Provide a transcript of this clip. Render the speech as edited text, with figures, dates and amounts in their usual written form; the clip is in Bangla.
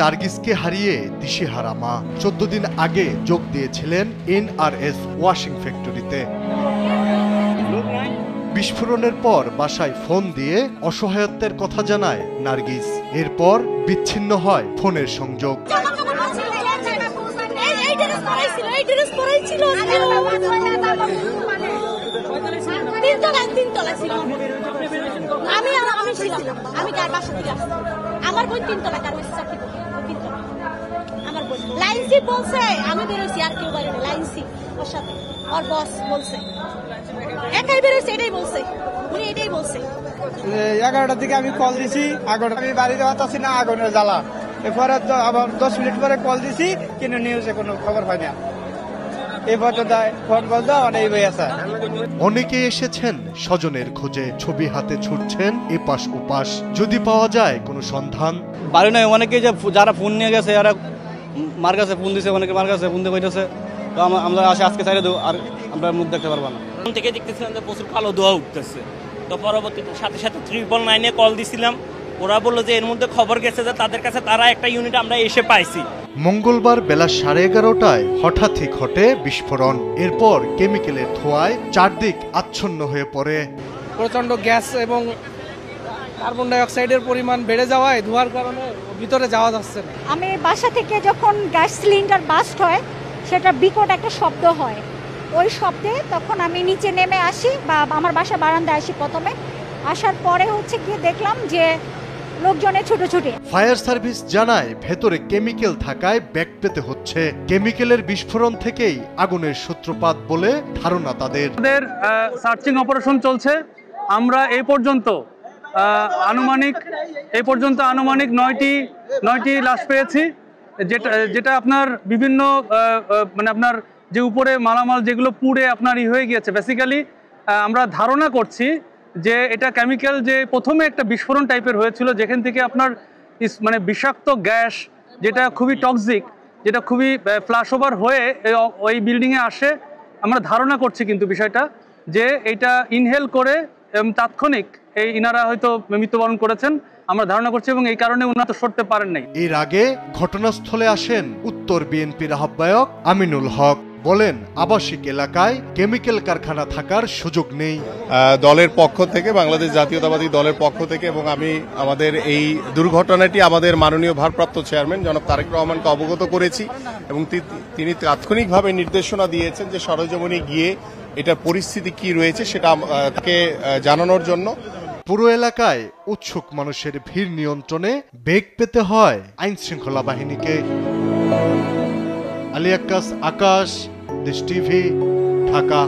নার্গিসকে হারিয়ে দিশেহারা মা। 14 দিন আগে যোগ দিয়েছিলেন NRS ওয়াশিং ফ্যাক্টরিতে। বিস্ফোরণের পর বাসায় ফোন দিয়ে অসহায়ত্বের কথা জানায় নার্গিস। এরপর বিচ্ছিন্ন হয় ফোনের সংযোগ। আমার বোন 3 তলা, আমার বোন লাইনসি বলছে আমি বেরোছি, আর কেউ বাইরে লাইনসি ওর সাথে ওর বস বলছে একাই বেরোছে, এটাই বলছে, উনি এটাই বলছে। 11টার দিকে আমি কল দিছি, আমি বাড়িতে আসছি না, আগুনের জ্বালা। এরপরে আবার 10 মিনিট পরে কল দিছি, কিন্তু নিউজে কোনো খবর হয় না। এই পর্যন্ত ফোন কল দাও অনেক বই আছে। অনেকে এসেছেন স্বজনের খোঁজে, ছবি হাতে ছুটছেন এপাশ ওপাশ, যদি পাওয়া যায় কোনো সন্ধান। বাড়ি নয়, অনেকে যে যারা ফোন নিয়ে গেছে এরা মার কাছে ফোন দিছে, অনেকে মার কাছে ফোন দিয়ে কইতেছে তো আমরা আজকে চাইলে দেবো, আর আমরা মুখ দেখতে পারবো না। ফোন থেকে দেখতেছিলাম যে প্রচুর কালো ধোঁয়া উঠতেছে, তো পরবর্তীতে সাথে 999-এ কল দিছিলাম। ওরা বললো যে এর মধ্যে খবর গেছে যে তাদের কাছে তারা একটা ইউনিট আমরা এসে পাইছি। মঙ্গলবার বেলা 11:30টায় হঠাৎই ঘটে বিস্ফোরণ। এরপর কেমিক্যালের ধোঁয়ায় চারদিক আচ্ছন্ন হয়ে পড়ে। প্রচন্ড গ্যাস এবং কার্বন ডাই অক্সাইডের পরিমাণ বেড়ে যাওয়ায় ধোঁয়ার কারণে ভিতরে যাওয়া যাচ্ছে না। আমি বাসা থেকে যখন গ্যাস সিলিন্ডার বাস্ট হয়, সেটা বিকট একটা শব্দ হয়। ওই শব্দে তখন আমি নিচে নেমে আসি, বা আমার বাসা বারান্দায় আসি। প্রথমে আসার পরে গিয়ে দেখলাম যে লোকজনে ছুটোছুটি। ফায়ার সার্ভিস জানায় ভেতরে কেমিক্যাল থাকায় ব্যাগ পেতে হচ্ছে। কেমিক্যালের বিস্ফোরণ থেকেই আগুনের সূত্রপাত বলে ধারণা তাদের। সার্চিং অপারেশন চলছে। আমরা এই পর্যন্ত আনুমানিক 9টি লাশ পেয়েছি, যেটা আপনার বিভিন্ন মানে আপনার যে উপরে মালামাল যেগুলো পুড়ে আপনার হয়ে গিয়েছে। বেসিক্যালি আমরা ধারণা করছি যে এটা কেমিক্যাল, যে প্রথমে একটা বিস্ফোরণ টাইপের হয়েছিল, যেখান থেকে আপনার মানে বিষাক্ত গ্যাস, যেটা খুবই টক্সিক, যেটা খুবই ফ্ল্যাশ ওভার হয়ে ওই বিল্ডিংয়ে আসে। আমরা ধারণা করছি কিন্তু বিষয়টা যে এটা ইনহেল করে তাৎক্ষণিক ইনারা হয়তো মৃত্যুবরণ করেছেন, আমরা ধারণা করছি, এবং এই কারণে উন্নত সরতে পারেন নাই। এর আগে ঘটনাস্থলে আসেন উত্তর বিএনপির আহ্বায়ক আমিনুল হক। বলেন, আবাসিক এলাকায় কেমিক্যাল কারখানা থাকার সুযোগ নেই। দলের পক্ষ থেকে, বাংলাদেশ জাতীয়তাবাদী দলের পক্ষ থেকে, এবং আমি আমাদের এই দুর্ঘটনাটি আমাদের মাননীয় ভারপ্রাপ্ত চেয়ারম্যান জনাব তারেক রহমানকে অবগত করেছি, এবং তিনি তাৎক্ষণিকভাবে নির্দেশনা দিয়েছেন যে সরেজমিনে গিয়ে এটার পরিস্থিতি কি রয়েছে সেটা তাকে জানানোর জন্য। পুরো এলাকায় উৎসুক মানুষের ভিড় নিয়ন্ত্রণে বেগ পেতে হয় আইন শৃঙ্খলা বাহিনীকে। আলী আক্কাস, আকাশ, দেশ টিভি, ঢাকা।